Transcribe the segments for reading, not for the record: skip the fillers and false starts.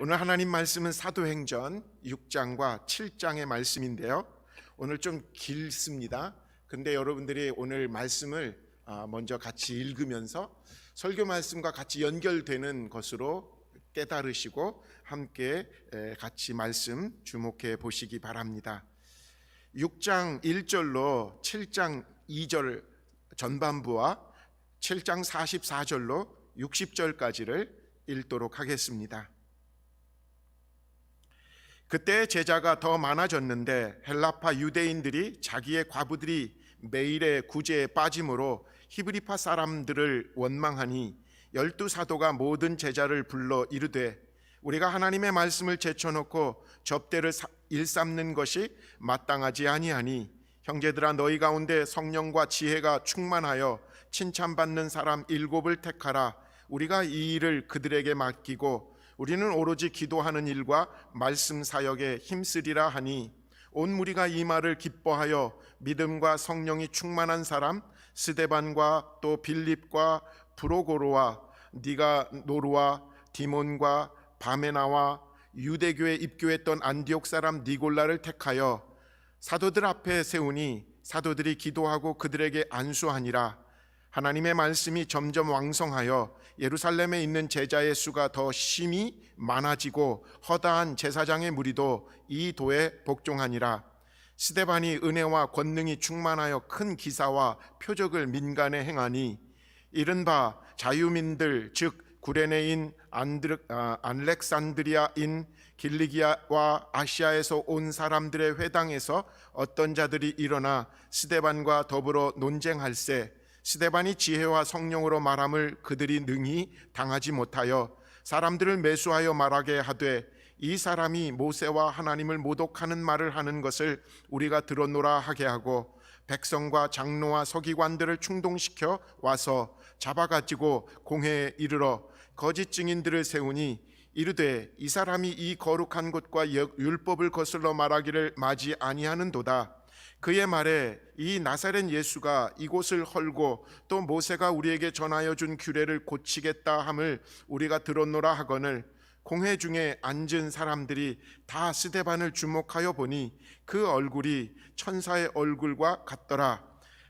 오늘 하나님 말씀은 사도행전 6장과 7장의 말씀인데요. 오늘 좀 길습니다. 근데 여러분들이 오늘 말씀을 먼저 같이 읽으면서 설교 말씀과 같이 연결되는 것으로 깨달으시고 함께 같이 말씀 주목해 보시기 바랍니다. 6장 1절로 7장 2절 전반부와 7장 44절로 60절까지를 읽도록 하겠습니다. 그때 제자가 더 많아졌는데 헬라파 유대인들이 자기의 과부들이 매일의 구제에 빠짐으로 히브리파 사람들을 원망하니 12사도가 모든 제자를 불러 이르되 우리가 하나님의 말씀을 제쳐놓고 접대를 일삼는 것이 마땅하지 아니하니 형제들아 너희 가운데 성령과 지혜가 충만하여 칭찬받는 사람 7을 택하라. 우리가 이 일을 그들에게 맡기고 우리는 오로지 기도하는 일과 말씀 사역에 힘쓰리라 하니 온 무리가 이 말을 기뻐하여 믿음과 성령이 충만한 사람 스데반과 또 빌립과 브로고로와 니가노르와 디몬과 바메나와 유대교에 입교했던 안디옥 사람 니골라를 택하여 사도들 앞에 세우니 사도들이 기도하고 그들에게 안수하니라. 하나님의 말씀이 점점 왕성하여 예루살렘에 있는 제자의 수가 더 심히 많아지고 허다한 제사장의 무리도 이 도에 복종하니라. 스데반이 은혜와 권능이 충만하여 큰 기사와 표적을 민간에 행하니 이른바 자유민들 즉 구레네인 알렉산드리아인 길리기아와 아시아에서 온 사람들의 회당에서 어떤 자들이 일어나 스데반과 더불어 논쟁할세 스데반이 지혜와 성령으로 말함을 그들이 능히 당하지 못하여 사람들을 매수하여 말하게 하되 이 사람이 모세와 하나님을 모독하는 말을 하는 것을 우리가 들었노라 하게 하고 백성과 장로와 서기관들을 충동시켜 와서 잡아가지고 공회에 이르러 거짓 증인들을 세우니 이르되 이 사람이 이 거룩한 것과 율법을 거슬러 말하기를 마지 아니하는도다. 그의 말에 이 나사렛 예수가 이곳을 헐고 또 모세가 우리에게 전하여 준 규례를 고치겠다 함을 우리가 들었노라 하거늘 공회 중에 앉은 사람들이 다 스데반을 주목하여 보니 그 얼굴이 천사의 얼굴과 같더라.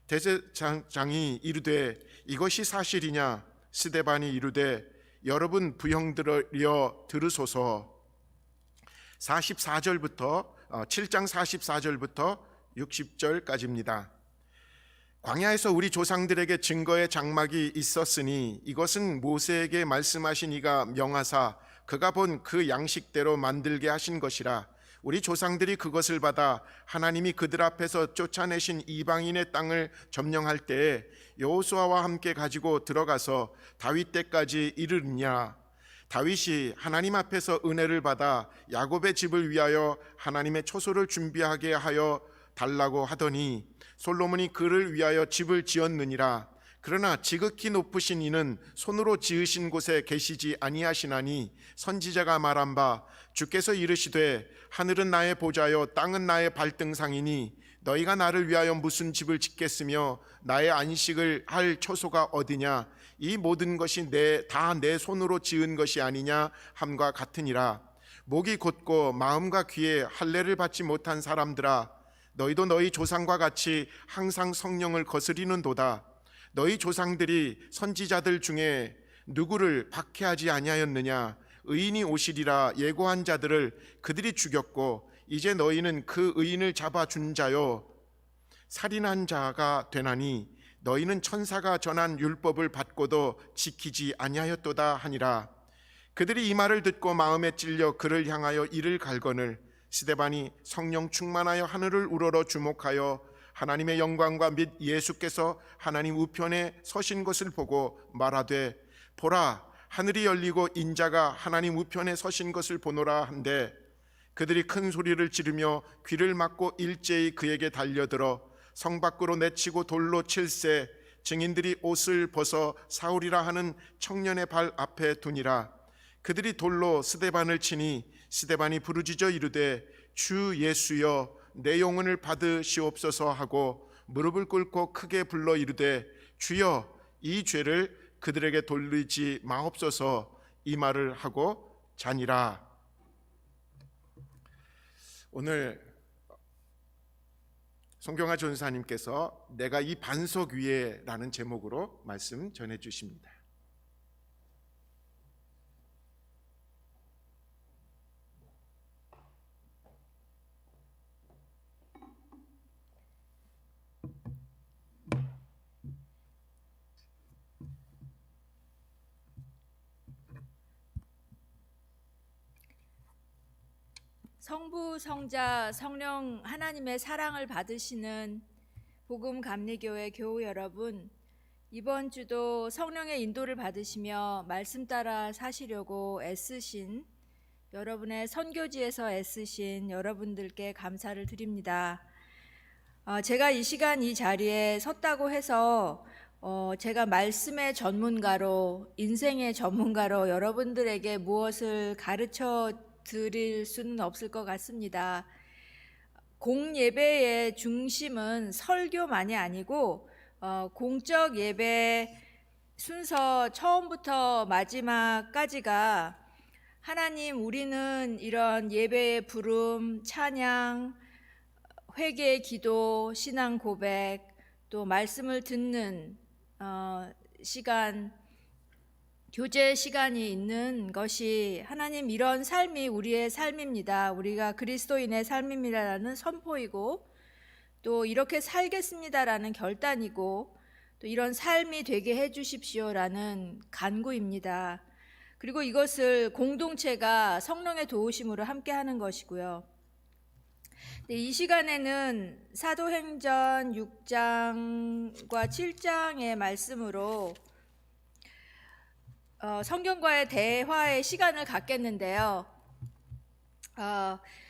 대제장이 이르되 이것이 사실이냐? 스데반이 이르되 여러분 부형들여 들으소서. 44절부터 7장 44절부터 60절까지입니다. 광야에서 우리 조상들에게 증거의 장막이 있었으니 이것은 모세에게 말씀하신 이가 명하사 그가 본 그 양식대로 만들게 하신 것이라. 우리 조상들이 그것을 받아 하나님이 그들 앞에서 쫓아내신 이방인의 땅을 점령할 때에 여호수아와 함께 가지고 들어가서 다윗 때까지 이르느냐. 다윗이 하나님 앞에서 은혜를 받아 야곱의 집을 위하여 하나님의 초소를 준비하게 하여 달라고 하더니 솔로몬이 그를 위하여 집을 지었느니라. 그러나 지극히 높으신 이는 손으로 지으신 곳에 계시지 아니하시나니 선지자가 말한 바 주께서 이르시되 하늘은 나의 보좌요 땅은 나의 발등상이니 너희가 나를 위하여 무슨 집을 짓겠으며 나의 안식을 할 처소가 어디냐. 이 모든 것이 다 내 손으로 지은 것이 아니냐 함과 같으니라. 목이 곧고 마음과 귀에 할례를 받지 못한 사람들아 너희도 너희 조상과 같이 항상 성령을 거스리는도다. 너희 조상들이 선지자들 중에 누구를 박해하지 아니하였느냐. 의인이 오시리라 예고한 자들을 그들이 죽였고 이제 너희는 그 의인을 잡아준 자요 살인한 자가 되나니 너희는 천사가 전한 율법을 받고도 지키지 아니하였도다 하니라. 그들이 이 말을 듣고 마음에 찔려 그를 향하여 이를 갈거늘 스데반이 성령 충만하여 하늘을 우러러 주목하여 하나님의 영광과 및 예수께서 하나님 우편에 서신 것을 보고 말하되 보라 하늘이 열리고 인자가 하나님 우편에 서신 것을 보노라 한데 그들이 큰 소리를 지르며 귀를 막고 일제히 그에게 달려들어 성 밖으로 내치고 돌로 칠세 증인들이 옷을 벗어 사울이라 하는 청년의 발 앞에 두니라. 그들이 돌로 스데반을 치니 스데반이 부르짖어 이르되 주 예수여 내 영혼을 받으시옵소서 하고 무릎을 꿇고 크게 불러 이르되 주여 이 죄를 그들에게 돌리지 마옵소서 이 말을 하고 자니라. 오늘 송경화 전사님께서 내가 이 반석 위에라는 제목으로 말씀 전해 주십니다. 성부, 성자, 성령 하나님의 사랑을 받으시는 복음 감리교회 교우 여러분, 이번 주도 성령의 인도를 받으시며 말씀 따라 사시려고 애쓰신 여러분의 선교지에서 애쓰신 여러분들께 감사를 드립니다. 제가 이 시간 이 자리에 섰다고 해서 제가 말씀의 전문가로, 인생의 전문가로 여러분들에게 무엇을 가르쳐 드릴 수는 없을 것 같습니다. 공예배의 중심은 설교만이 아니고 공적 예배 순서 처음부터 마지막까지가 하나님, 우리는 이런 예배의 부름, 찬양, 회개의 기도, 신앙 고백, 또 말씀을 듣는 시간, 교제 시간이 있는 것이 하나님, 이런 삶이 우리의 삶입니다. 우리가 그리스도인의 삶입니다라는 선포이고, 또 이렇게 살겠습니다라는 결단이고, 또 이런 삶이 되게 해주십시오라는 간구입니다. 그리고 이것을 공동체가 성령의 도우심으로 함께하는 것이고요. 이 시간에는 사도행전 6장과 7장의 말씀으로 성경과의 대화의 시간을 갖겠는데요. 6장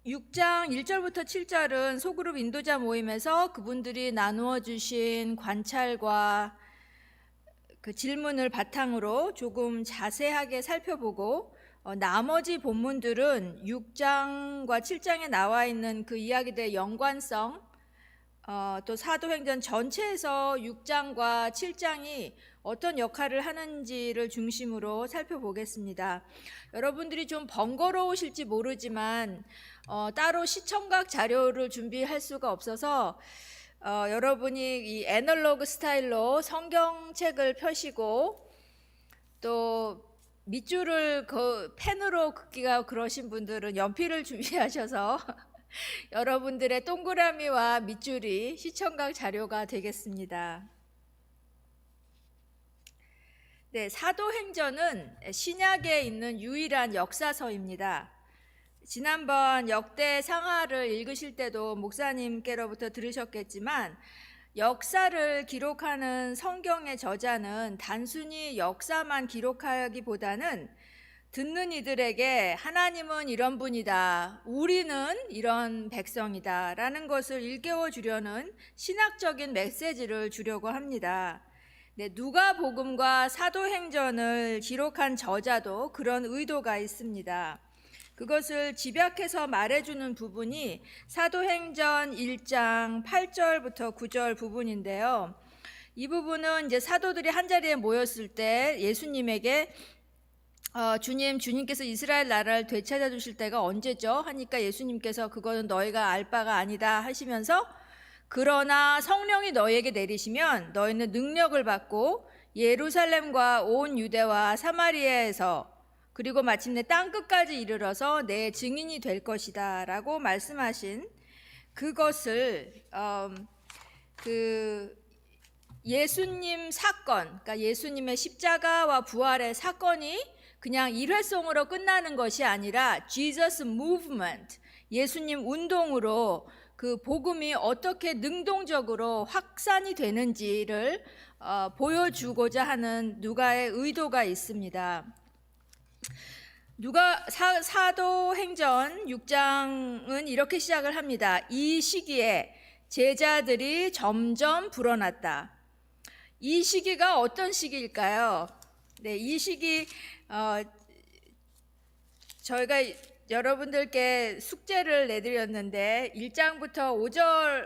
1절부터 7절은 소그룹 인도자 모임에서 그분들이 나누어 주신 관찰과 그 질문을 바탕으로 조금 자세하게 살펴보고, 나머지 본문들은 6장과 7장에 나와 있는 그 이야기들의 연관성, 또 사도행전 전체에서 6장과 7장이 어떤 역할을 하는지를 중심으로 살펴보겠습니다. 여러분들이 좀 번거로우실지 모르지만 따로 시청각 자료를 준비할 수가 없어서 여러분이 이 애널로그 스타일로 성경책을 펴시고, 또 밑줄을 펜으로 긋기가 그러신 분들은 연필을 준비하셔서 여러분들의 동그라미와 밑줄이 시청각 자료가 되겠습니다. 네, 사도행전은 신약에 있는 유일한 역사서입니다. 지난번 역대상하를 읽으실 때도 목사님께로부터 들으셨겠지만, 역사를 기록하는 성경의 저자는 단순히 역사만 기록하기보다는 듣는 이들에게 하나님은 이런 분이다, 우리는 이런 백성이다 라는 것을 일깨워 주려는 신학적인 메시지를 주려고 합니다. 네, 누가복음과 사도행전을 기록한 저자도 그런 의도가 있습니다. 그것을 집약해서 말해주는 부분이 사도행전 1장 8절부터 9절 부분인데요. 이 부분은 이제 사도들이 한자리에 모였을 때 예수님에게 주님께서 이스라엘 나라를 되찾아 주실 때가 언제죠? 하니까 예수님께서 그거는 너희가 알 바가 아니다 하시면서, 그러나 성령이 너희에게 내리시면 너희는 능력을 받고 예루살렘과 온 유대와 사마리아에서 그리고 마침내 땅끝까지 이르러서 내 증인이 될 것이다 라고 말씀하신 그것을 그 예수님 사건, 그러니까 예수님의 십자가와 부활의 사건이 그냥 일회성으로 끝나는 것이 아니라 Jesus Movement, 예수님 운동으로 그 복음이 어떻게 능동적으로 확산이 되는지를 보여주고자 하는 누가의 의도가 있습니다. 사도행전 6장은 이렇게 시작을 합니다. 이 시기에 제자들이 점점 불어났다. 이 시기가 어떤 시기일까요? 네, 이 시기 저희가 여러분들께 숙제를 내드렸는데 1장부터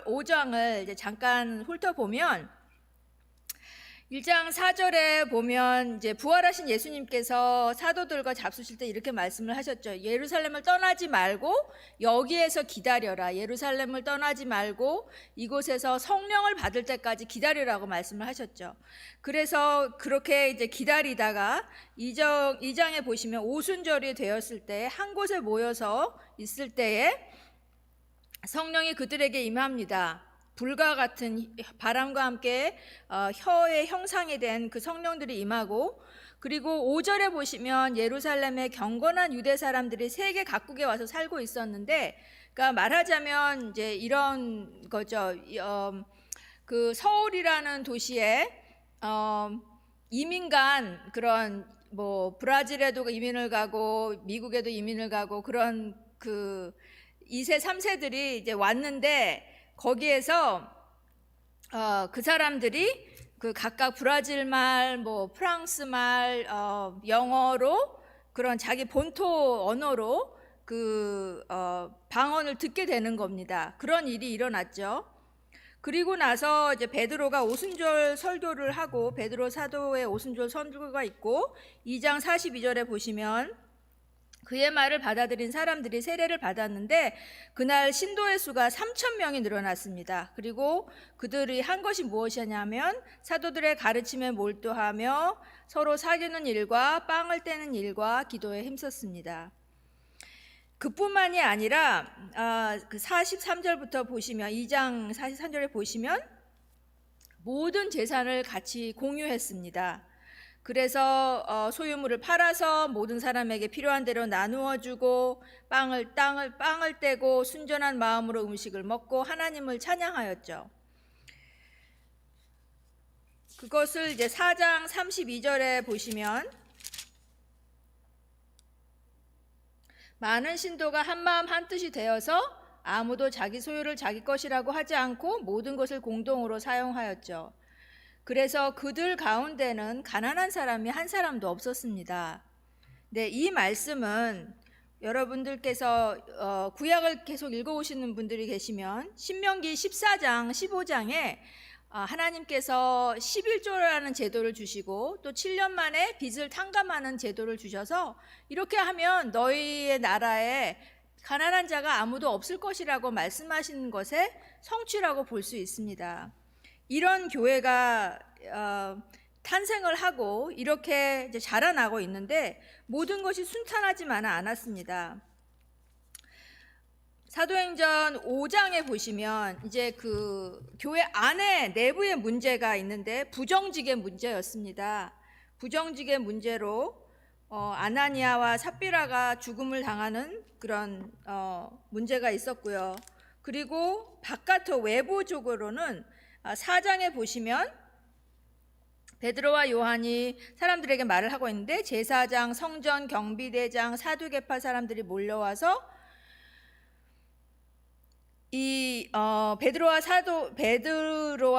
5장을 이제 잠깐 훑어보면, 1장 4절에 보면 이제 부활하신 예수님께서 사도들과 잡수실 때 이렇게 말씀을 하셨죠. 예루살렘을 떠나지 말고 여기에서 기다려라. 예루살렘을 떠나지 말고 이곳에서 성령을 받을 때까지 기다리라고 말씀을 하셨죠. 그래서 그렇게 이제 기다리다가 2장에 보시면 오순절이 되었을 때 한 곳에 모여서 있을 때에 성령이 그들에게 임합니다. 불과 같은 바람과 함께 혀의 형상이 된 그 성령들이 임하고, 그리고 5절에 보시면 예루살렘에 경건한 유대 사람들이 세계 각국에 와서 살고 있었는데, 그러니까 말하자면 이제 이런 거죠. 그 서울이라는 도시에 이민간 그런 뭐 브라질에도 이민을 가고 미국에도 이민을 가고 그런 그 2세 3세들이 이제 왔는데, 거기에서 그 사람들이 그 각각 브라질 말, 뭐 프랑스 말, 영어로 그런 자기 본토 언어로 그 방언을 듣게 되는 겁니다. 그런 일이 일어났죠. 그리고 나서 이제 베드로가 오순절 설교를 하고, 베드로 사도의 오순절 설교가 있고, 2장 42절에 보시면 그의 말을 받아들인 사람들이 세례를 받았는데 그날 신도의 수가 3,000명이 늘어났습니다. 그리고 그들이 한 것이 무엇이냐면 사도들의 가르침에 몰두하며 서로 사귀는 일과 빵을 떼는 일과 기도에 힘썼습니다. 그뿐만이 아니라 그 43절부터 보시면 2장 43절에 보시면 모든 재산을 같이 공유했습니다. 그래서 소유물을 팔아서 모든 사람에게 필요한 대로 나누어 주고 빵을 떼고 순전한 마음으로 음식을 먹고 하나님을 찬양하였죠. 그것을 이제 4장 32절에 보시면 많은 신도가 한 마음 한 뜻이 되어서 아무도 자기 소유를 자기 것이라고 하지 않고 모든 것을 공동으로 사용하였죠. 그래서 그들 가운데는 가난한 사람이 한 사람도 없었습니다. 네, 이 말씀은 여러분들께서 구약을 계속 읽어오시는 분들이 계시면 신명기 14장, 15장에 하나님께서 11조라는 제도를 주시고 또 7년 만에 빚을 탕감하는 제도를 주셔서 이렇게 하면 너희의 나라에 가난한 자가 아무도 없을 것이라고 말씀하시는 것의 성취라고 볼 수 있습니다. 이런 교회가 탄생을 하고 이렇게 이제 자라나고 있는데 모든 것이 순탄하지만은 않았습니다. 사도행전 5장에 보시면 이제 그 교회 안에 내부의 문제가 있는데 부정직의 문제였습니다. 부정직의 문제로 아나니아와 삽비라가 죽음을 당하는 그런 문제가 있었고요. 그리고 바깥으로 외부적으로는 4장에 보시면 베드로와 요한이 사람들에게 말을 하고 있는데 제사장, 성전, 경비대장, 사두개파 사람들이 몰려와서 이 베드로와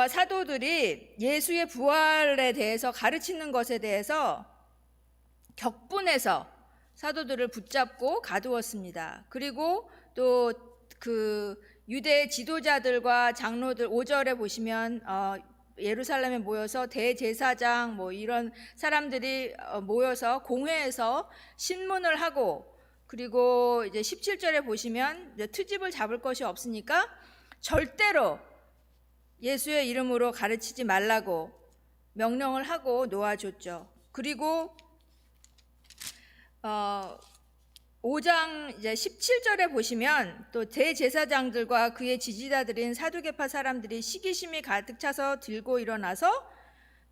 사도들이 예수의 부활에 대해서 가르치는 것에 대해서 격분해서 사도들을 붙잡고 가두었습니다. 그리고 또 그 유대 지도자들과 장로들 5절에 보시면 예루살렘에 모여서 대제사장 뭐 이런 사람들이 모여서 공회에서 신문을 하고, 그리고 이제 17절에 보시면 이제 트집을 잡을 것이 없으니까 절대로 예수의 이름으로 가르치지 말라고 명령을 하고 놓아줬죠. 그리고 5장 이제 17절에 보시면 또 대제사장들과 그의 지지자들인 사두개파 사람들이 시기심이 가득 차서 들고 일어나서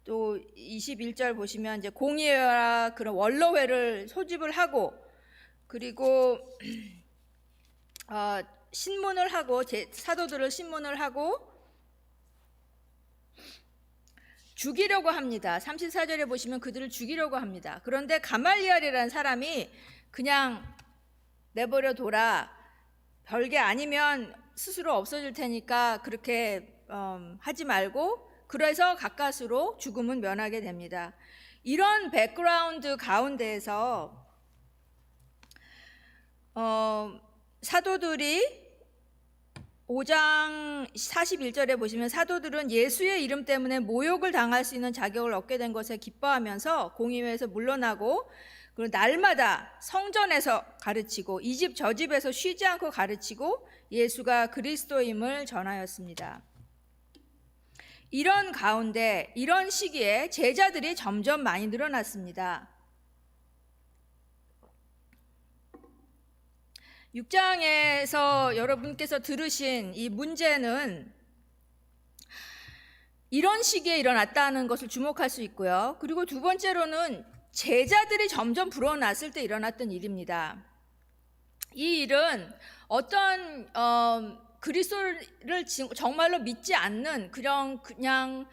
또 21절 보시면 이제 공의회와 그런 원로회를 소집을 하고, 그리고 신문을 하고 사도들을 신문을 하고 죽이려고 합니다. 34절에 보시면 그들을 죽이려고 합니다. 그런데 가말리엘이라는 사람이 그냥 내버려 둬라, 별게 아니면 스스로 없어질 테니까 그렇게 하지 말고, 그래서 가까스로 죽음은 면하게 됩니다. 이런 백그라운드 가운데에서 사도들이 5장 41절에 보시면 사도들은 예수의 이름 때문에 모욕을 당할 수 있는 자격을 얻게 된 것에 기뻐하면서 공의회에서 물러나고 그리고 날마다 성전에서 가르치고 이 집 저 집에서 쉬지 않고 가르치고 예수가 그리스도임을 전하였습니다. 이런 가운데 이런 시기에 제자들이 점점 많이 늘어났습니다. 6장에서 여러분께서 들으신 이 문제는 이런 시기에 일어났다는 것을 주목할 수 있고요. 그리고 두 번째로는 제자들이 점점 불어났을 때 일어났던 일입니다. 이 일은 어떤 그리스도를 정말로 믿지 않는 그냥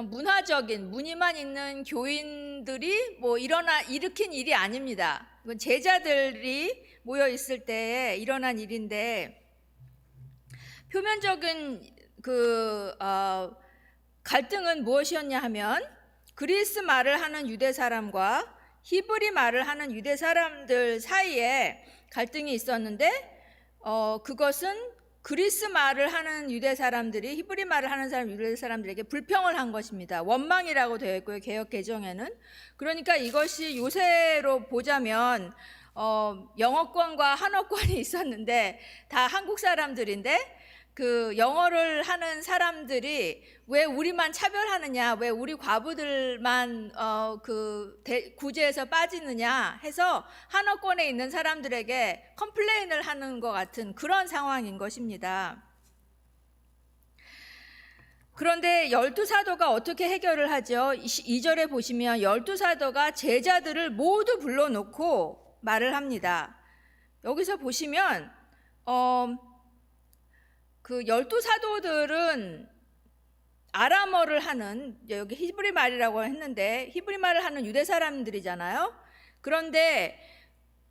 문화적인 무늬만 있는 교인들이 일으킨 일이 아닙니다. 이건 제자들이 모여 있을 때에 일어난 일인데 표면적인 갈등은 무엇이었냐 하면 그리스 말을 하는 유대 사람과 히브리 말을 하는 유대 사람들 사이에 갈등이 있었는데 그것은 그리스 말을 하는 유대 사람들이 히브리 말을 하는 유대 사람들에게 불평을 한 것입니다. 원망이라고 되어 있고요. 개역 개정에는. 그러니까 이것이 요새로 보자면 영어권과 한어권이 있었는데 다 한국 사람들인데 그 영어를 하는 사람들이 왜 우리만 차별하느냐, 왜 우리 과부들만 구제에서 빠지느냐 해서 한어권에 있는 사람들에게 컴플레인을 하는 것 같은 그런 상황인 것입니다. 그런데 12사도가 어떻게 해결을 하죠? 2절에 보시면 12사도가 제자들을 모두 불러놓고 말을 합니다. 여기서 보시면 그 12사도들은 아람어를 하는, 여기 히브리 말이라고 했는데 히브리 말을 하는 유대 사람들이잖아요. 그런데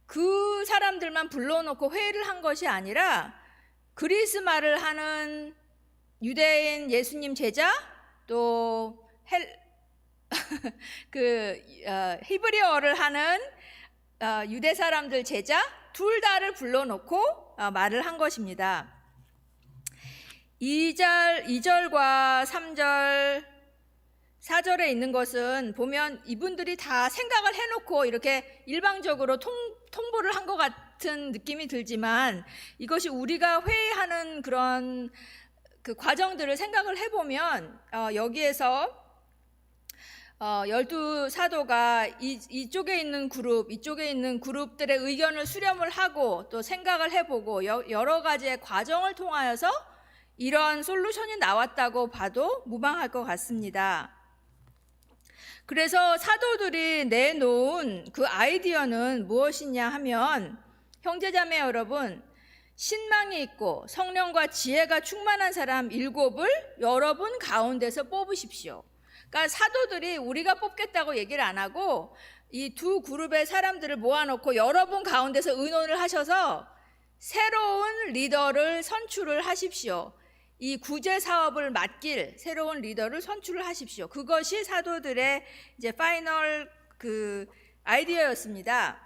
그 사람들만 불러놓고 회의를 한 것이 아니라 그리스 말을 하는 유대인 예수님 제자 또 히브리어를 하는 유대 사람들 제자 둘 다를 불러놓고 말을 한 것입니다. 2절과 3절, 4절에 있는 것은 보면 이분들이 다 생각을 해놓고 이렇게 일방적으로 통보를 한 것 같은 느낌이 들지만 이것이 우리가 회의하는 그런 그 과정들을 생각을 해보면 여기에서 12사도가 이쪽에 있는 그룹들의 의견을 수렴을 하고 또 생각을 해보고 여러 가지의 과정을 통하여서 이런 솔루션이 나왔다고 봐도 무방할 것 같습니다. 그래서 사도들이 내놓은 그 아이디어는 무엇이냐 하면 형제자매 여러분, 신망이 있고 성령과 지혜가 충만한 사람 7을 여러분 가운데서 뽑으십시오. 그러니까 사도들이 우리가 뽑겠다고 얘기를 안 하고 이 두 그룹의 사람들을 모아놓고 여러분 가운데서 의논을 하셔서 새로운 리더를 선출을 하십시오. 이 구제 사업을 맡길 새로운 리더를 선출을 하십시오. 그것이 사도들의 이제 파이널 그 아이디어였습니다.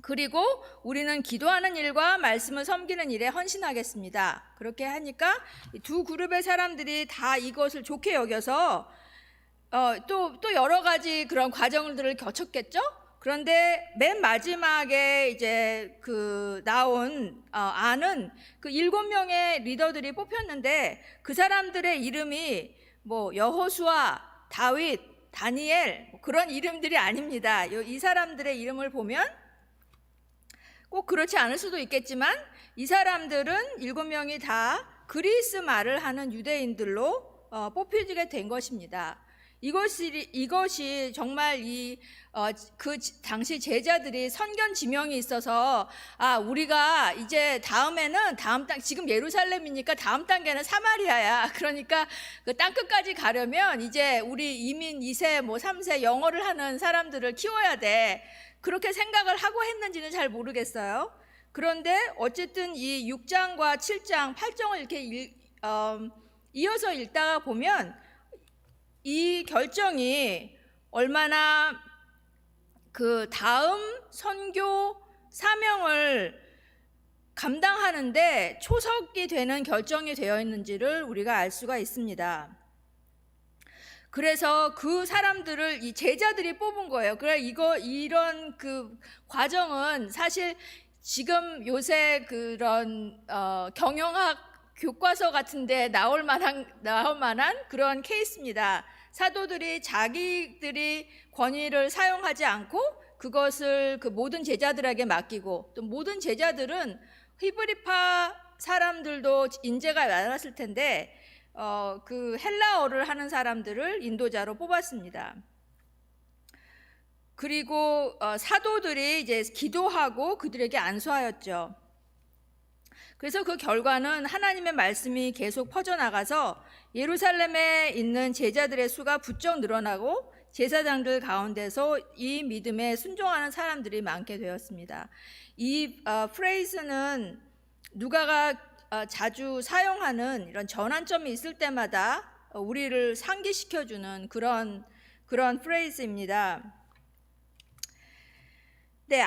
그리고 우리는 기도하는 일과 말씀을 섬기는 일에 헌신하겠습니다. 그렇게 하니까 두 그룹의 사람들이 다 이것을 좋게 여겨서 또 여러 가지 그런 과정들을 거쳤겠죠. 그런데 맨 마지막에 이제 나온 안은 그 7명의 리더들이 뽑혔는데 그 사람들의 이름이 여호수아, 다윗, 다니엘 그런 이름들이 아닙니다. 이 사람들의 이름을 보면 꼭 그렇지 않을 수도 있겠지만 이 사람들은 7명이 다 그리스 말을 하는 유대인들로 뽑히게 된 것입니다. 이것이 정말 그 당시 제자들이 선견 지명이 있어서 우리가 이제 다음에는 지금 예루살렘이니까 다음 단계는 사마리아야. 그러니까 그 땅끝까지 가려면 이제 우리 이민 2세 3세 영어를 하는 사람들을 키워야 돼. 그렇게 생각을 하고 했는지는 잘 모르겠어요. 그런데 어쨌든 이 6장과 7장, 8장을 이렇게 이어서 읽다가 보면 이 결정이 얼마나 그 다음 선교 사명을 감당하는데 초석이 되는 결정이 되어 있는지를 우리가 알 수가 있습니다. 그래서 그 사람들을 이 제자들이 뽑은 거예요. 그래 이런 그 과정은 사실 지금 요새 그런 경영학 교과서 같은데 나올 만한 그런 케이스입니다. 사도들이 자기들이 권위를 사용하지 않고 그것을 그 모든 제자들에게 맡기고, 또 모든 제자들은 히브리파 사람들도 인재가 많았을 텐데 그 헬라어를 하는 사람들을 인도자로 뽑았습니다. 그리고 사도들이 이제 기도하고 그들에게 안수하였죠. 그래서 그 결과는 하나님의 말씀이 계속 퍼져나가서 예루살렘에 있는 제자들의 수가 부쩍 늘어나고 제사장들 가운데서 이 믿음에 순종하는 사람들이 많게 되었습니다. 이 프레이즈는 누가가 자주 사용하는 이런 전환점이 있을 때마다 우리를 상기시켜주는 그런 프레이즈입니다. 네,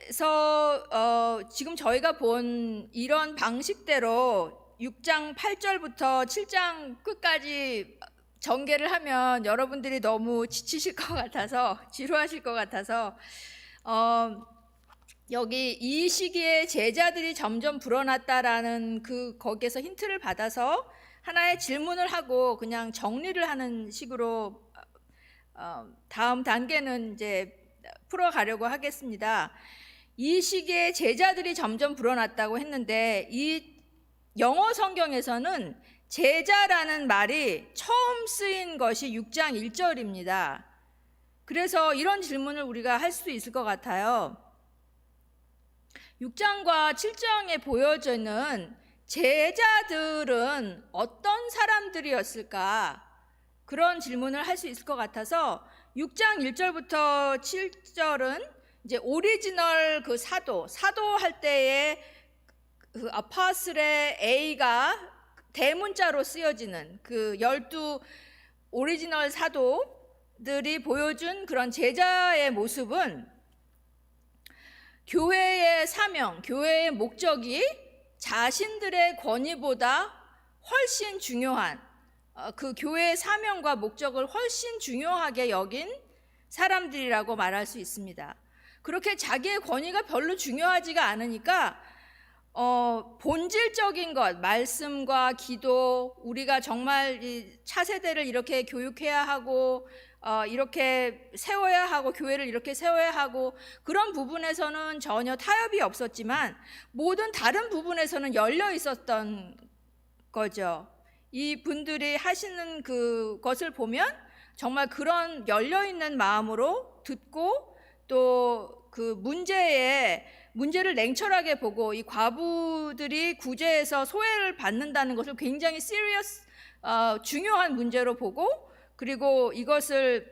앞에서 지금 저희가 본 이런 방식대로 6장 8절부터 7장 끝까지 전개를 하면 여러분들이 너무 지치실 것 같아서, 지루하실 것 같아서 여기 이 시기에 제자들이 점점 불어났다라는 거기에서 힌트를 받아서 하나의 질문을 하고 그냥 정리를 하는 식으로 다음 단계는 이제 풀어가려고 하겠습니다. 이 시기에 제자들이 점점 불어났다고 했는데 이 영어 성경에서는 제자라는 말이 처음 쓰인 것이 6장 1절입니다. 그래서 이런 질문을 우리가 할 수 있을 것 같아요. 6장과 7장에 보여지는 제자들은 어떤 사람들이었을까? 그런 질문을 할 수 있을 것 같아서 6장 1절부터 7절은 이제 오리지널 그 사도할 때의 그 아파슬의 A가 대문자로 쓰여지는 그 12 오리지널 사도들이 보여준 그런 제자의 모습은 교회의 사명, 교회의 목적이 자신들의 권위보다 훨씬 중요한 그 교회의 사명과 목적을 훨씬 중요하게 여긴 사람들이라고 말할 수 있습니다. 그렇게 자기의 권위가 별로 중요하지가 않으니까 본질적인 것, 말씀과 기도, 우리가 정말 이 차세대를 이렇게 교육해야 하고 이렇게 세워야 하고 교회를 이렇게 세워야 하고 그런 부분에서는 전혀 타협이 없었지만 모든 다른 부분에서는 열려 있었던 거죠. 이 분들이 하시는 그것을 보면 정말 그런 열려 있는 마음으로 듣고 또 그 문제를 냉철하게 보고 이 과부들이 구제해서 소외를 받는다는 것을 굉장히 시리어스 중요한 문제로 보고, 그리고 이것을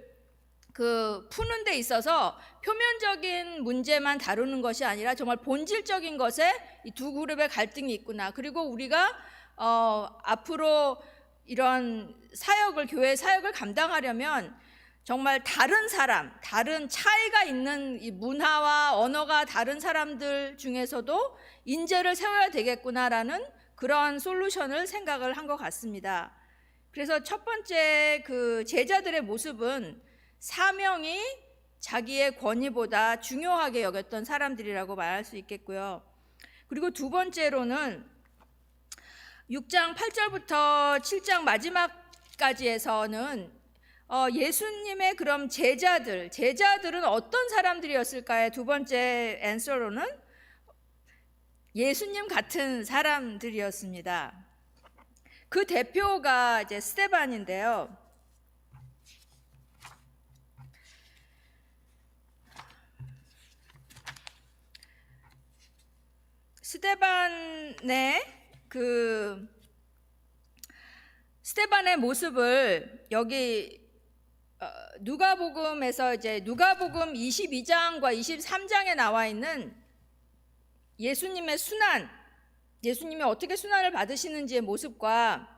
푸는 데 있어서 표면적인 문제만 다루는 것이 아니라 정말 본질적인 것에 이 두 그룹의 갈등이 있구나. 그리고 우리가 앞으로 이런 교회 사역을 감당하려면 정말 다른 사람, 다른 차이가 있는 이 문화와 언어가 다른 사람들 중에서도 인재를 세워야 되겠구나라는 그런 솔루션을 생각을 한 것 같습니다. 그래서 첫 번째 그 제자들의 모습은 사명이 자기의 권위보다 중요하게 여겼던 사람들이라고 말할 수 있겠고요. 그리고 두 번째로는 6장 8절부터 7장 마지막까지에서는 예수님의 그럼 제자들은 어떤 사람들이었을까의 두 번째 앤서로는 예수님 같은 사람들이었습니다. 그 대표가 이제 스데반인데요. 스데반의 모습을 여기 누가복음에서 이제 누가복음 22장과 23장에 나와 있는 예수님의 순환, 예수님이 어떻게 순환을 받으시는지의 모습과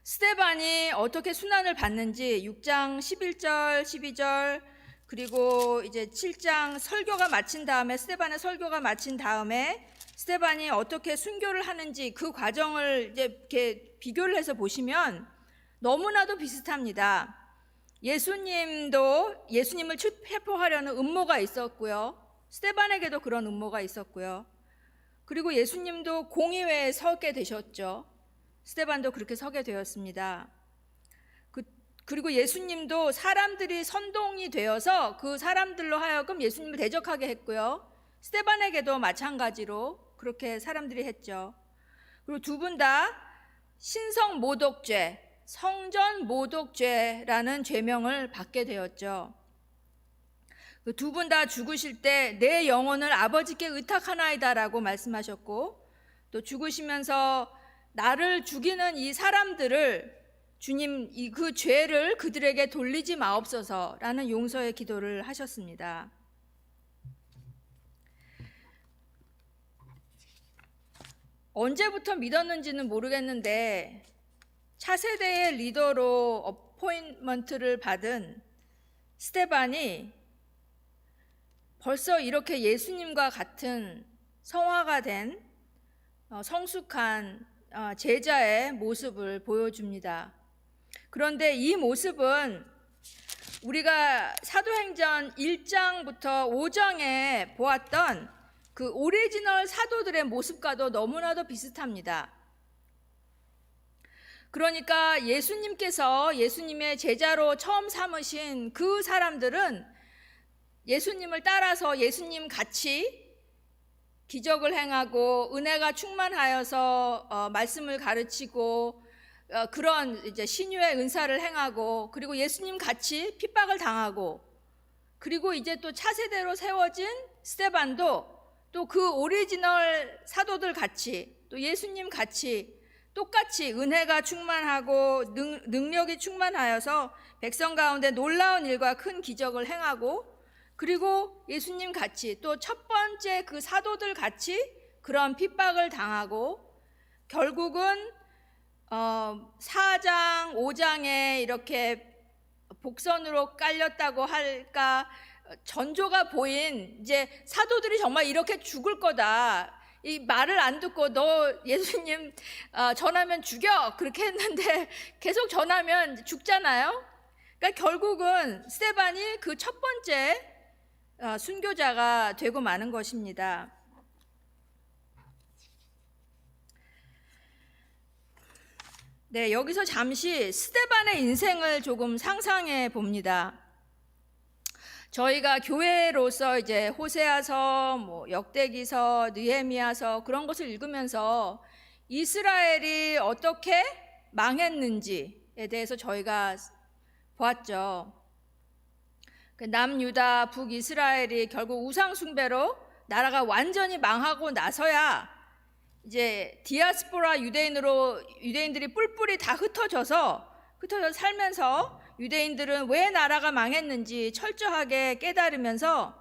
스데반이 어떻게 순환을 받는지 6장 11절, 12절 그리고 이제 7장 설교가 마친 다음에 스데반의 설교가 마친 다음에 스데반이 어떻게 순교를 하는지 그 과정을 이제 이렇게 비교를 해서 보시면 너무나도 비슷합니다. 예수님을 체포하려는 음모가 있었고요. 스데반에게도 그런 음모가 있었고요. 그리고 예수님도 공의회에 서게 되셨죠. 스데반도 그렇게 서게 되었습니다. 그리고 예수님도 사람들이 선동이 되어서 그 사람들로 하여금 예수님을 대적하게 했고요. 스데반에게도 마찬가지로 그렇게 사람들이 했죠. 그리고 두 분 다 신성 모독죄, 성전 모독죄라는 죄명을 받게 되었죠. 두 분 다 죽으실 때 내 영혼을 아버지께 의탁하나이다라고 말씀하셨고, 또 죽으시면서 나를 죽이는 이 사람들을 주님 그 죄를 그들에게 돌리지 마옵소서라는 용서의 기도를 하셨습니다. 언제부터 믿었는지는 모르겠는데 차세대의 리더로 어포인먼트를 받은 스데반이 벌써 이렇게 예수님과 같은 성화가 된 성숙한 제자의 모습을 보여줍니다. 그런데 이 모습은 우리가 사도행전 1장부터 5장에 보았던 그 오리지널 사도들의 모습과도 너무나도 비슷합니다. 그러니까 예수님께서 예수님의 제자로 처음 삼으신 그 사람들은 예수님을 따라서 예수님 같이 기적을 행하고 은혜가 충만하여서 말씀을 가르치고 그런 이제 신유의 은사를 행하고, 그리고 예수님 같이 핍박을 당하고, 그리고 이제 또 차세대로 세워진 스데반도 또 그 오리지널 사도들 같이 또 예수님 같이 똑같이 은혜가 충만하고 능력이 충만하여서 백성 가운데 놀라운 일과 큰 기적을 행하고, 그리고 예수님 같이 또 첫 번째 그 사도들 같이 그런 핍박을 당하고, 결국은 4장, 5장에 이렇게 복선으로 깔렸다고 할까, 전조가 보인 이제 사도들이 정말 이렇게 죽을 거다, 이 말을 안 듣고 너 예수님 전하면 죽여 그렇게 했는데 계속 전하면 죽잖아요. 그러니까 결국은 스데반이 그 첫 번째 순교자가 되고 마는 것입니다. 네, 여기서 잠시 스데반의 인생을 조금 상상해 봅니다. 저희가 교회로서 이제 호세아서, 역대기서, 느헤미야서 그런 것을 읽으면서 이스라엘이 어떻게 망했는지에 대해서 저희가 보았죠. 남유다, 북이스라엘이 결국 우상 숭배로 나라가 완전히 망하고 나서야 이제 디아스포라 유대인들이 뿔뿔이 다 흩어져서 살면서 유대인들은 왜 나라가 망했는지 철저하게 깨달으면서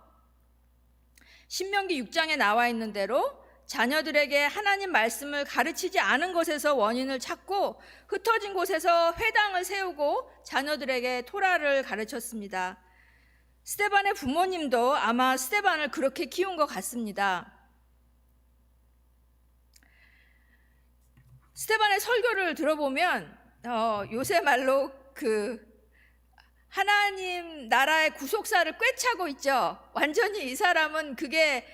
신명기 6장에 나와 있는 대로 자녀들에게 하나님 말씀을 가르치지 않은 것에서 원인을 찾고 흩어진 곳에서 회당을 세우고 자녀들에게 토라를 가르쳤습니다. 스데반의 부모님도 아마 스데반을 그렇게 키운 것 같습니다. 스데반의 설교를 들어보면 요새 말로 그 하나님 나라의 구속사를 꿰차고 있죠. 완전히 이 사람은 그게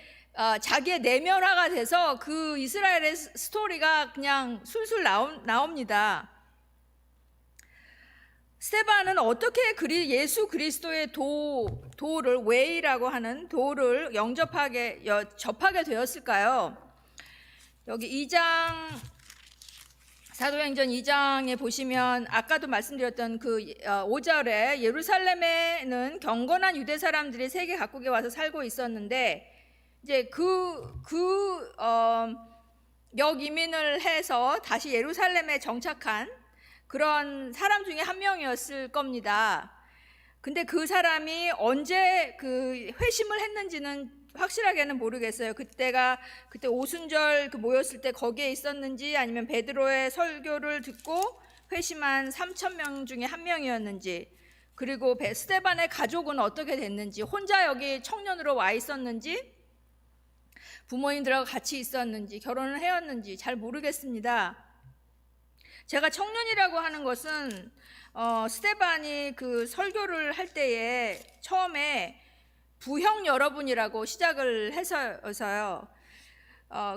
자기의 내면화가 돼서 그 이스라엘의 스토리가 그냥 술술 나옵니다. 스데반은 어떻게 예수 그리스도의 도를 웨이라고 하는 도를 접하게 되었을까요? 여기 2장 사도행전 2장에 보시면 아까도 말씀드렸던 그 5절에 예루살렘에는 경건한 유대 사람들이 세계 각국에 와서 살고 있었는데 이제 역 이민을 해서 다시 예루살렘에 정착한 그런 사람 중에 한 명이었을 겁니다. 근데 그 사람이 언제 그 회심을 했는지는 확실하게는 모르겠어요. 그때 오순절 모였을 때 거기에 있었는지 아니면 베드로의 설교를 듣고 회심한 3,000명 중에 한 명이었는지 그리고 스데반의 가족은 어떻게 됐는지, 혼자 여기 청년으로 와 있었는지, 부모님들하고 같이 있었는지, 결혼을 해왔는지 잘 모르겠습니다. 제가 청년이라고 하는 것은 스데반이 그 설교를 할 때에 처음에 부형 여러분이라고 시작을 해서요.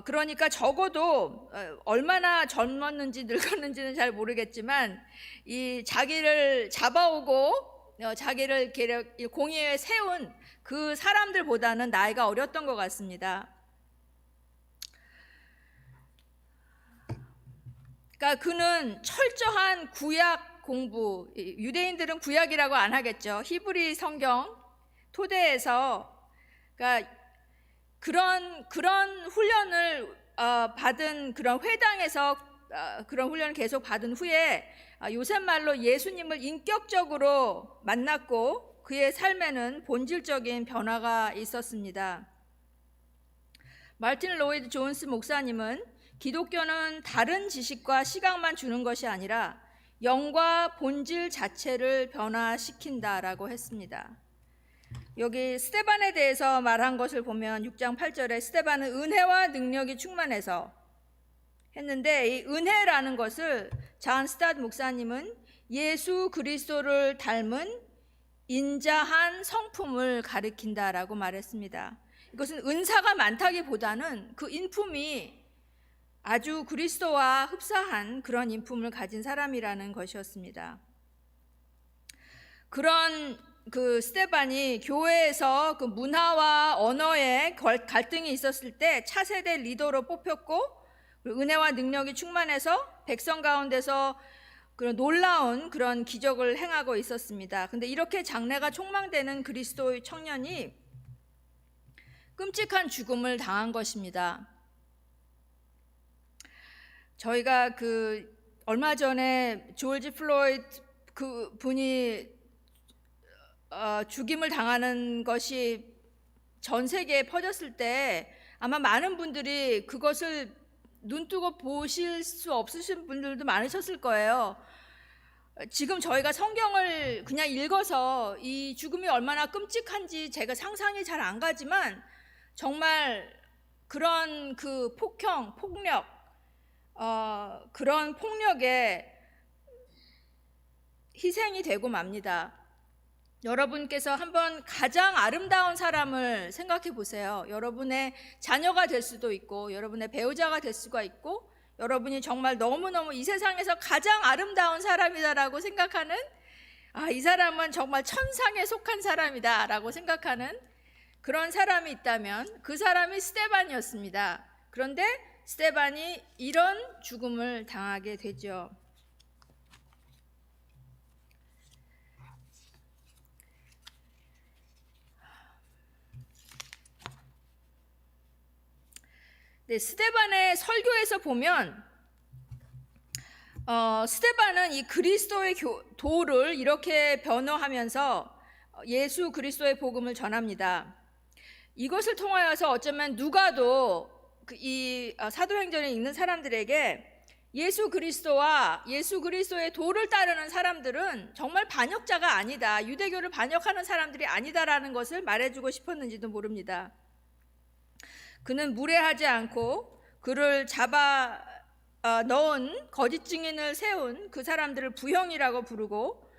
그러니까 적어도 얼마나 젊었는지 늙었는지는 잘 모르겠지만 이 자기를 잡아오고 자기를 공의에 세운 그 사람들보다는 나이가 어렸던 것 같습니다. 그러니까 그는 철저한 구약 공부, 유대인들은 구약이라고 안 하겠죠. 히브리 성경 토대에서 그러니까 그런 훈련을 받은, 그런 회당에서 그런 훈련을 계속 받은 후에 요새 말로 예수님을 인격적으로 만났고 그의 삶에는 본질적인 변화가 있었습니다. 마틴 로이드 존스 목사님은 기독교는 다른 지식과 시각만 주는 것이 아니라 영과 본질 자체를 변화시킨다라고 했습니다. 여기 스데반에 대해서 말한 것을 보면 6장 8절에 스데반은 은혜와 능력이 충만해서 했는데, 이 은혜라는 것을 잔 스타드 목사님은 예수 그리스도를 닮은 인자한 성품을 가리킨다라고 말했습니다. 이것은 은사가 많다기보다는 그 인품이 아주 그리스도와 흡사한 그런 인품을 가진 사람이라는 것이었습니다. 그런 그 스데반이 교회에서 그 문화와 언어의 갈등이 있었을 때 차세대 리더로 뽑혔고, 은혜와 능력이 충만해서 백성 가운데서 그런 놀라운 그런 기적을 행하고 있었습니다. 근데 이렇게 장래가 촉망되는 그리스도의 청년이 끔찍한 죽음을 당한 것입니다. 저희가 그 얼마 전에 조지 플로이드 그 분이 죽임을 당하는 것이 전 세계에 퍼졌을 때 아마 많은 분들이 그것을 눈뜨고 보실 수 없으신 분들도 많으셨을 거예요. 지금 저희가 성경을 그냥 읽어서 이 죽음이 얼마나 끔찍한지 제가 상상이 잘 안 가지만 정말 그런 그 폭력, 그런 폭력에 희생이 되고 맙니다. 여러분께서 한번 가장 아름다운 사람을 생각해 보세요. 여러분의 자녀가 될 수도 있고, 여러분의 배우자가 될 수가 있고, 여러분이 정말 너무너무 이 세상에서 가장 아름다운 사람이다라고 생각하는, 이 사람은 정말 천상에 속한 사람이다 라고 생각하는 그런 사람이 있다면 그 사람이 스데반이었습니다. 그런데 스데반이 이런 죽음을 당하게 되죠. 네, 스데반의 설교에서 보면 스데반은 이 그리스도의 도를 이렇게 변호하면서 예수 그리스도의 복음을 전합니다. 이것을 통하여서 어쩌면 누가도 이 사도행전을 읽는 사람들에게 예수 그리스도와 예수 그리스도의 도를 따르는 사람들은 정말 반역자가 아니다, 유대교를 반역하는 사람들이 아니다라는 것을 말해주고 싶었는지도 모릅니다. 그는 무례하지 않고 그를 잡아 넣은 거짓 증인을 세운 그 사람들을 부형이라고 부르고,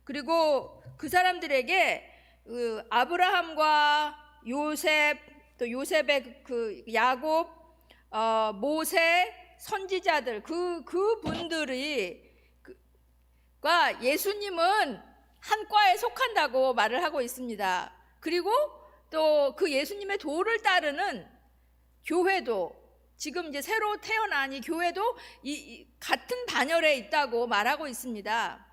그리고 그 사람들에게 아브라함과 요셉, 또 요셉의 그 야곱, 모세, 선지자들 그분들이 과 예수님은 한 과에 속한다고 말을 하고 있습니다. 그리고 또 그 예수님의 도를 따르는 교회도, 지금 이제 새로 태어난 이 교회도 같은 반열에 있다고 말하고 있습니다.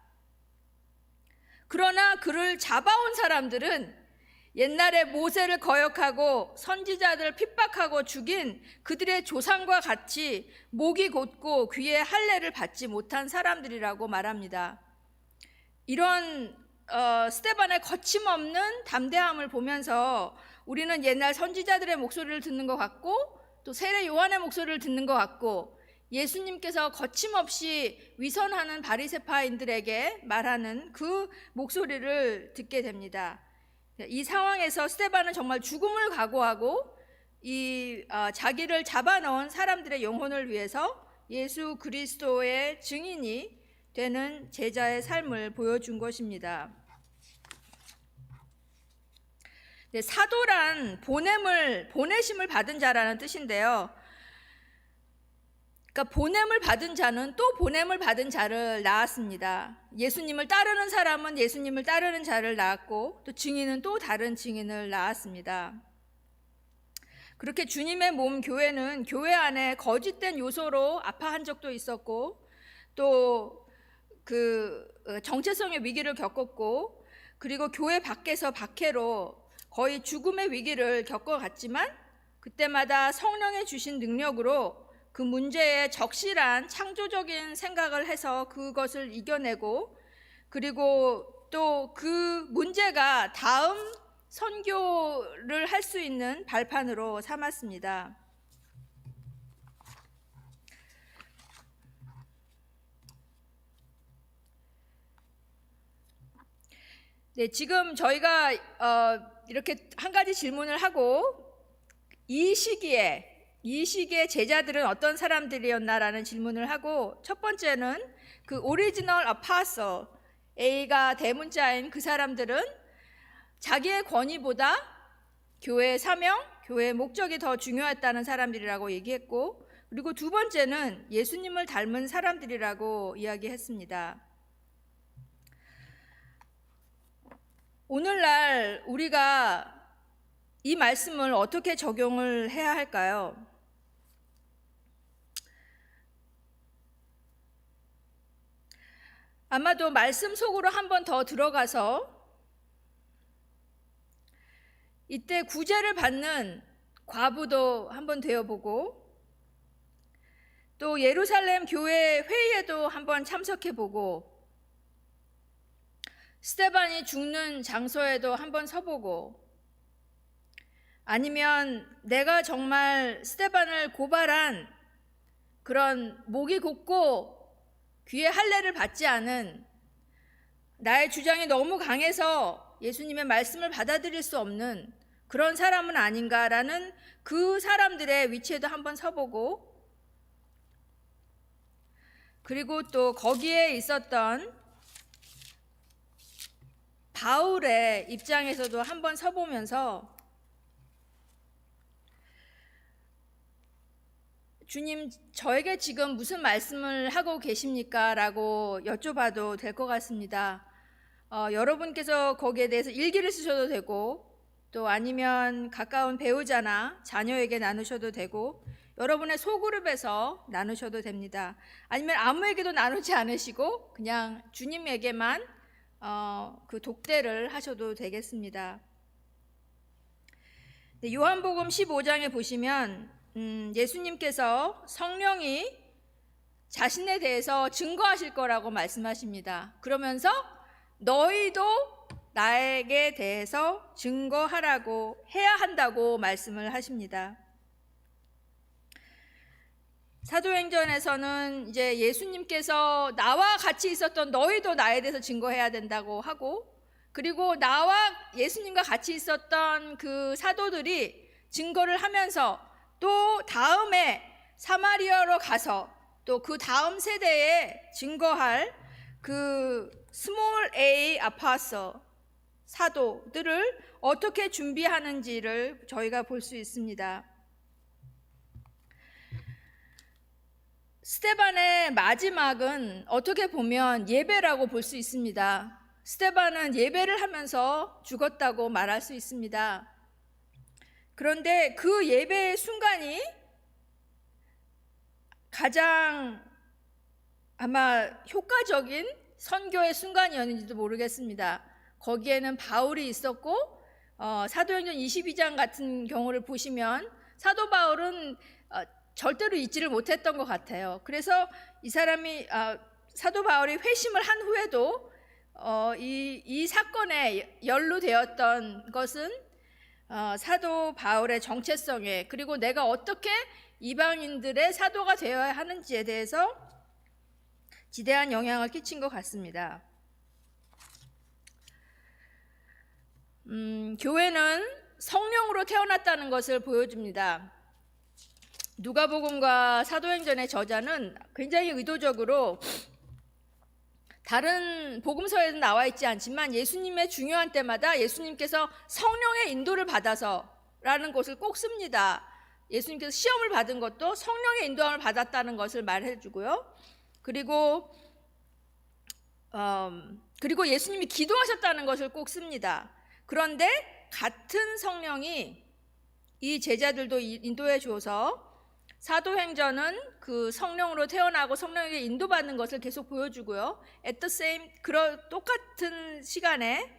그러나 그를 잡아온 사람들은 옛날에 모세를 거역하고 선지자들을 핍박하고 죽인 그들의 조상과 같이 목이 곧고 귀에 할례를 받지 못한 사람들이라고 말합니다. 이런 스데반의 거침없는 담대함을 보면서 우리는 옛날 선지자들의 목소리를 듣는 것 같고, 또 세례 요한의 목소리를 듣는 것 같고, 예수님께서 거침없이 위선하는 바리새파인들에게 말하는 그 목소리를 듣게 됩니다. 이 상황에서 스데반은 정말 죽음을 각오하고 자기를 잡아넣은 사람들의 영혼을 위해서 예수 그리스도의 증인이 되는 제자의 삶을 보여준 것입니다. 사도란 보내심을 받은 자라는 뜻인데요. 그러니까 보냄을 받은 자는 또 보냄을 받은 자를 낳았습니다. 예수님을 따르는 사람은 예수님을 따르는 자를 낳았고, 또 증인은 또 다른 증인을 낳았습니다. 그렇게 주님의 몸 교회는 교회 안에 거짓된 요소로 아파한 적도 있었고, 또 그 정체성의 위기를 겪었고, 그리고 교회 밖에서 박해로 거의 죽음의 위기를 겪어갔지만, 그때마다 성령의 주신 능력으로 그 문제에 적실한 창조적인 생각을 해서 그것을 이겨내고, 그리고 또 그 문제가 다음 선교를 할 수 있는 발판으로 삼았습니다. 네, 지금 저희가 이렇게 한 가지 질문을 하고, 이 시기에 제자들은 어떤 사람들이었나라는 질문을 하고, 첫 번째는 그 오리지널 아파서 A가 대문자인 그 사람들은 자기의 권위보다 교회의 사명, 교회의 목적이 더 중요했다는 사람들이라고 얘기했고, 그리고 두 번째는 예수님을 닮은 사람들이라고 이야기했습니다. 오늘날 우리가 이 말씀을 어떻게 적용을 해야 할까요? 아마도 말씀 속으로 한 번 더 들어가서 이때 구제를 받는 과부도 한번 되어보고, 또 예루살렘 교회 회의에도 한번 참석해보고, 스데반이 죽는 장소에도 한번 서보고, 아니면 내가 정말 스데반을 고발한 그런 목이 곧고 귀에 할례를 받지 않은, 나의 주장이 너무 강해서 예수님의 말씀을 받아들일 수 없는 그런 사람은 아닌가라는 그 사람들의 위치에도 한번 서보고, 그리고 또 거기에 있었던 바울의 입장에서도 한번 서보면서, 주님, 저에게 지금 무슨 말씀을 하고 계십니까? 라고 여쭤봐도 될 것 같습니다. 여러분께서 거기에 대해서 일기를 쓰셔도 되고, 또 아니면 가까운 배우자나 자녀에게 나누셔도 되고, 여러분의 소그룹에서 나누셔도 됩니다. 아니면 아무에게도 나누지 않으시고 그냥 주님에게만 그 독대를 하셔도 되겠습니다. 요한복음 15장에 보시면 예수님께서 성령이 자신에 대해서 증거하실 거라고 말씀하십니다. 그러면서 너희도 나에게 대해서 증거하라고 해야 한다고 말씀을 하십니다. 사도행전에서는 이제 예수님께서 나와 같이 있었던 너희도 나에 대해서 증거해야 된다고 하고, 그리고 나와 예수님과 같이 있었던 그 사도들이 증거를 하면서 또 다음에 사마리아로 가서 또 그 다음 세대에 증거할 그 스몰 A 아파서 사도들을 어떻게 준비하는지를 저희가 볼 수 있습니다. 스데반의 마지막은 어떻게 보면 예배라고 볼 수 있습니다. 스데반은 예배를 하면서 죽었다고 말할 수 있습니다. 그런데 그 예배의 순간이 가장 아마 효과적인 선교의 순간이었는지도 모르겠습니다. 거기에는 바울이 있었고, 사도행전 22장 같은 경우를 보시면 사도 바울은 절대로 잊지를 못했던 것 같아요. 그래서 이 사람이 사도 바울이 회심을 한 후에도 이 사건에 연루되었던 것은 사도 바울의 정체성에, 그리고 내가 어떻게 이방인들의 사도가 되어야 하는지에 대해서 지대한 영향을 끼친 것 같습니다. 교회는 성령으로 태어났다는 것을 보여줍니다. 누가복음과 사도행전의 저자는 굉장히 의도적으로 다른 복음서에는 나와 있지 않지만 예수님의 중요한 때마다 예수님께서 성령의 인도를 받아서라는 것을 꼭 씁니다. 예수님께서 시험을 받은 것도 성령의 인도함을 받았다는 것을 말해주고요. 그리고 예수님이 기도하셨다는 것을 꼭 씁니다. 그런데 같은 성령이 이 제자들도 인도해 줘서 사도행전은 그 성령으로 태어나고 성령에게 인도받는 것을 계속 보여주고요. at the same, 똑같은 시간에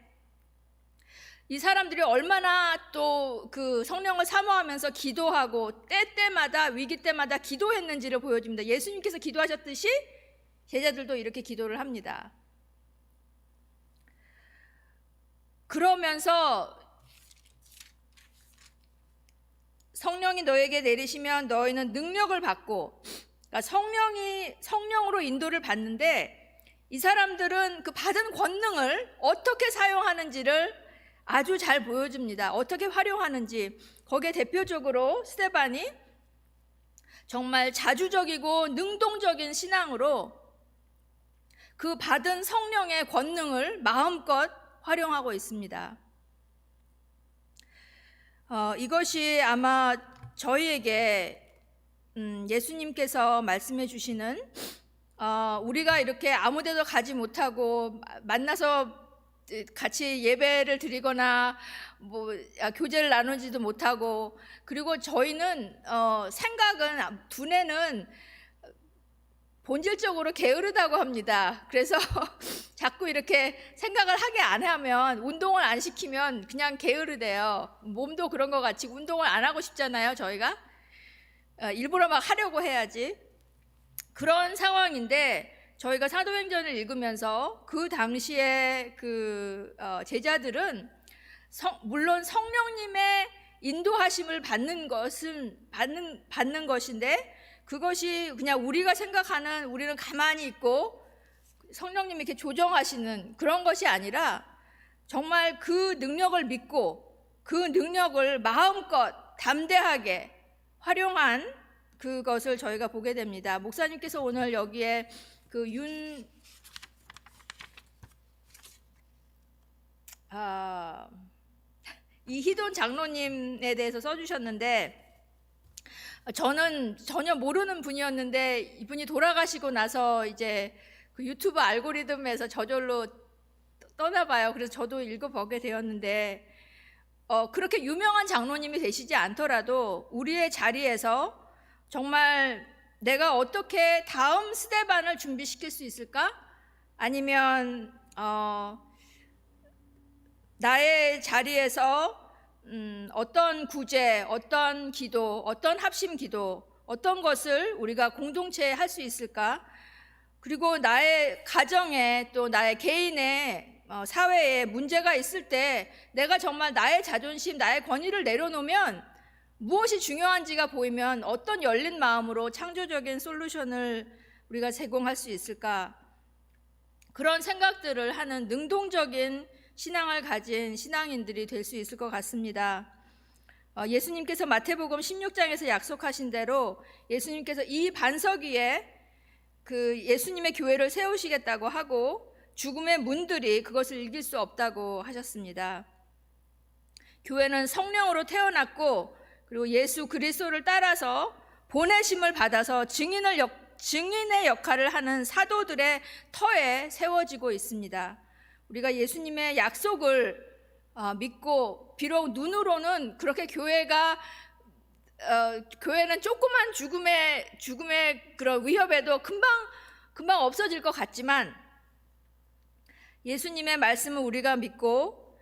이 사람들이 얼마나 또 그 성령을 사모하면서 기도하고 때때마다 위기 때마다 기도했는지를 보여줍니다. 예수님께서 기도하셨듯이 제자들도 이렇게 기도를 합니다. 그러면서 성령이 너에게 내리시면 너희는 능력을 받고, 그러니까 성령으로 인도를 받는데 이 사람들은 그 받은 권능을 어떻게 사용하는지를 아주 잘 보여줍니다. 어떻게 활용하는지. 거기에 대표적으로 스데반이 정말 자주적이고 능동적인 신앙으로 그 받은 성령의 권능을 마음껏 활용하고 있습니다. 이것이 아마 저희에게 예수님께서 말씀해 주시는 우리가 이렇게 아무데도 가지 못하고 만나서 같이 예배를 드리거나 교제를 나누지도 못하고, 그리고 저희는 생각은, 두뇌는 본질적으로 게으르다고 합니다. 그래서 자꾸 이렇게 생각을 하게 안 하면, 운동을 안 시키면 그냥 게으르대요. 몸도 그런 것 같이 운동을 안 하고 싶잖아요, 저희가. 일부러 막 하려고 해야지. 그런 상황인데 저희가 사도행전을 읽으면서 그 당시에 그 제자들은 물론 성령님의 인도하심을 받는 것인데, 그것이 그냥 우리가 생각하는, 우리는 가만히 있고 성령님이 이렇게 조정하시는 그런 것이 아니라 정말 그 능력을 믿고 그 능력을 마음껏 담대하게 활용한 그것을 저희가 보게 됩니다. 목사님께서 오늘 여기에 그 이희돈 장로님에 대해서 써주셨는데, 저는 전혀 모르는 분이었는데 이분이 돌아가시고 나서 이제 그 유튜브 알고리즘에서 저절로 떠나봐요. 그래서 저도 읽어보게 되었는데, 그렇게 유명한 장로님이 되시지 않더라도 우리의 자리에서 정말 내가 어떻게 다음 스데반을 준비시킬 수 있을까? 아니면 나의 자리에서 어떤 구제, 어떤 기도, 어떤 합심 기도, 어떤 것을 우리가 공동체에 할 수 있을까? 그리고 나의 가정에, 또 나의 개인의 사회에 문제가 있을 때 내가 정말 나의 자존심, 나의 권위를 내려놓으면 무엇이 중요한지가 보이면 어떤 열린 마음으로 창조적인 솔루션을 우리가 제공할 수 있을까? 그런 생각들을 하는 능동적인 신앙을 가진 신앙인들이 될 수 있을 것 같습니다. 예수님께서 마태복음 16장에서 약속하신 대로 예수님께서 이 반석 위에 그 예수님의 교회를 세우시겠다고 하고 죽음의 문들이 그것을 이길 수 없다고 하셨습니다. 교회는 성령으로 태어났고, 그리고 예수 그리스도를 따라서 보내심을 받아서 증인의 역할을 하는 사도들의 터에 세워지고 있습니다. 우리가 예수님의 약속을 믿고, 비록 눈으로는 그렇게 교회는 조그만 죽음의 그런 위협에도 금방 없어질 것 같지만, 예수님의 말씀을 우리가 믿고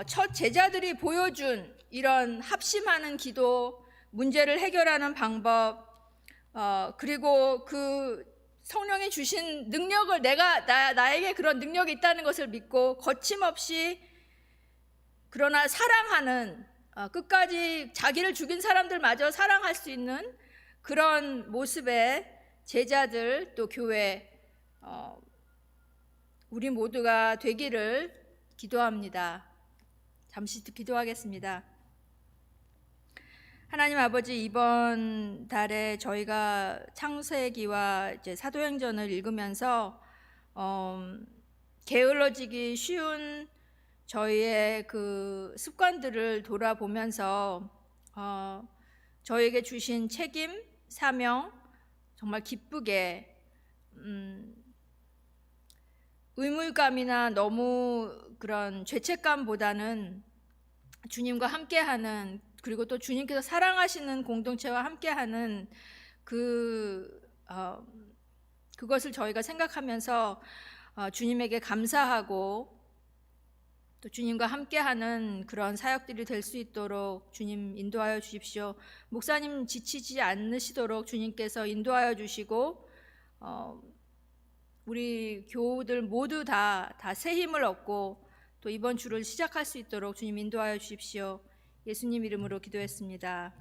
첫 제자들이 보여준 이런 합심하는 기도, 문제를 해결하는 방법, 그리고 그 성령이 주신 능력을 나에게 그런 능력이 있다는 것을 믿고 거침없이 그러나 사랑하는 끝까지 자기를 죽인 사람들마저 사랑할 수 있는 그런 모습의 제자들 또 교회 우리 모두가 되기를 기도합니다. 잠시 기도하겠습니다. 하나님 아버지, 이번 달에 저희가 창세기와 이제 사도행전을 읽으면서 게을러지기 쉬운 저희의 그 습관들을 돌아보면서 저에게 주신 책임, 사명 정말 기쁘게 의무감이나 너무 그런 죄책감보다는 주님과 함께하는, 그리고 또 주님께서 사랑하시는 공동체와 함께하는 그것을 저희가 생각하면서 주님에게 감사하고 또 주님과 함께하는 그런 사역들이 될 수 있도록 주님 인도하여 주십시오. 목사님 지치지 않으시도록 주님께서 인도하여 주시고 우리 교우들 모두 다 새 힘을 얻고 또 이번 주를 시작할 수 있도록 주님 인도하여 주십시오. 예수님 이름으로 기도했습니다.